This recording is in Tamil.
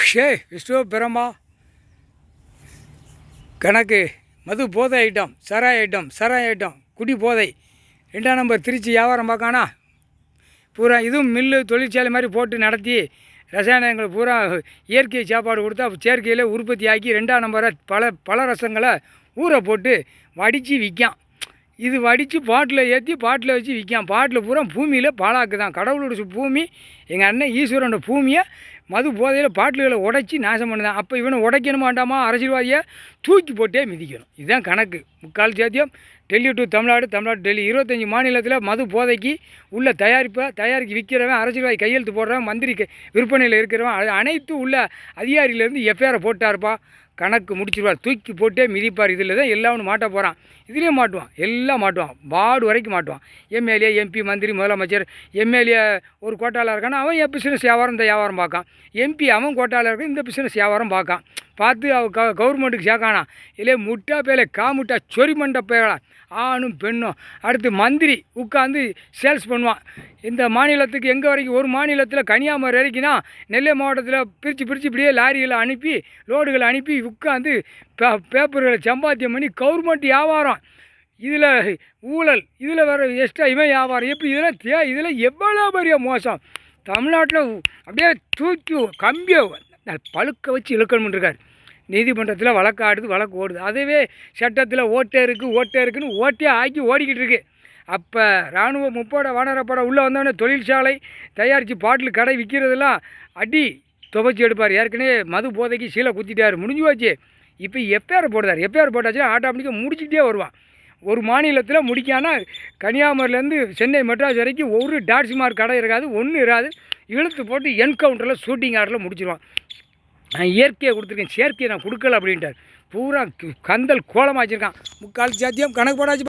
ஷே விஷ்ணு பிரம்மா கணக்கு மது போதை ஐட்டம் சராய் ஐட்டம் குடி போதை 2ஆம் நம்பர் திருச்சி வியாபாரம் பார்க்கானா பூரா இதுவும் மில்லு தொழிற்சாலை மாதிரி போட்டு நடத்தி ரசாயனங்களை பூரா இயற்கை சாப்பாடு கொடுத்தா செயற்கையில் உற்பத்தி ஆக்கி 2ஆம் நம்பரை பல ரசங்களை ஊற போட்டு வடித்து விற்கான். இது வடித்து பாட்டில் ஏற்றி பாட்டில் வச்சு விற்கான். பாட்டில் பூரா பூமியில் பாழாக்கு தான். கடவுளோட பூமி எங்கள் அண்ணன் ஈஸ்வரனோட பூமியை மது போதையில் பாட்டில்களை உடைச்சி நாசம் பண்ணுதான். அப்போ இவனை உடைக்கணுமாண்டாமா, அரசியல்வாதியை தூக்கி போட்டே மிதிக்கணும். இதுதான் கணக்கு. முக்கால் சாத்தியம் டெல்லி டு தமிழ்நாடு, தமிழ்நாடு டெல்லி 25 மாநிலத்தில் மது போதைக்கு உள்ள தயாரிக்க விற்கிறவன், அரசியல்வாதி கையெழுத்து போடுறவன், மந்திரி விற்பனையில் இருக்கிறவன் அனைத்து உள்ள அதிகாரியிலேருந்து எஃப்ஐஆரை போட்டாருப்பா. கணக்கு முடிச்சிருவார், தூக்கி போட்டே மிதிப்பார். இதில் தான் எல்லாம் ஒன்று மாட்ட போகிறான். இதுலேயும் மாட்டுவான், எல்லாம் மாட்டுவான், வார்டு வரைக்கும் மாட்டுவான். எம்எல்ஏ, எம்பி, மந்திரி, முதலமைச்சர். எம்எல்ஏ ஒரு கோட்டாவில் இருக்கானா, அவன் என் பிஸ்னஸ் வியாபாரம் இந்த வியாபாரம் பார்க்கான். எம்பி அவன் கோட்டாவில் இருக்க இந்த பிஸ்னஸ் வியாபாரம் பார்க்கான். பார்த்து கவர்மெண்ட்டுக்கு சேர்க்கானா. இல்லை முட்டா பேல காமுட்டா சொரிமண்ட பேலா ஆணும் பெண்ணும். அடுத்து மந்திரி உட்காந்து சேல்ஸ் பண்ணுவான். இந்த மாநிலத்துக்கு எங்கே வரைக்கும், ஒரு மாநிலத்தில் கன்னியாகுமரி வரைக்கும்னா நெல்லை மாவட்டத்தில் பிரித்து இப்படியே லாரிகளை அனுப்பி லோடுகளை அனுப்பி உட்காந்து பேப்பர்களை சம்பாத்தியம் பண்ணி கவர்மெண்ட் வியாபாரம். இதில் ஊழல், இதில் வேறு எக்ஸ்ட்ரா இவன் வியாபாரம். எப்படி இதில் எவ்வளோ பெரிய மோசம். தமிழ்நாட்டில் அப்படியே தூக்கி கம்பியை பழுக்க வச்சு இழுக்கணும்ன்றிருக்கார். நீதிமன்றத்தில் வழக்கு ஓடுது. அதுவே சட்டத்தில் ஓட்டே இருக்குன்னு ஓட்டே ஆக்கி ஓடிக்கிட்டு இருக்கு. அப்போ இராணுவ முப்படை வானரப்படை உள்ளே வந்தோடனே தொழிற்சாலை தயாரித்து பாட்டில் கடை விற்கிறதெல்லாம் அடி துவைச்சி எடுப்பார். ஏற்கனவே மது போதைக்கு சீலை குத்திட்டார், முடிஞ்சு போச்சு. இப்போ எஃப்ஐஆர் போடுறார். எஃப்ஐஆர் போட்டாச்சுன்னா ஆட்டோமேட்டிக்காக முடிச்சுட்டே வருவான். ஒரு மாநிலத்தில் முடிக்கானா கன்னியாகுமரியிலேருந்து சென்னை மெட்ராஸ் வரைக்கும் ஒரு டாட்ஸ்மார்க் கடை இருக்காது, ஒன்றும் இராது. இழுத்து போட்டு என்கவுண்டரில் ஷூட்டிங் ஆர்டரில் முடிச்சிருவான். நான் இயற்கையை கொடுத்துருக்கேன், செயற்கையை நான் கொடுக்கல அப்படின்ட்டார். பூரா கந்தல் கோலமாக வச்சுருக்கான். முக்கால் சாத்தியம் கணக்கு போடாச்சு.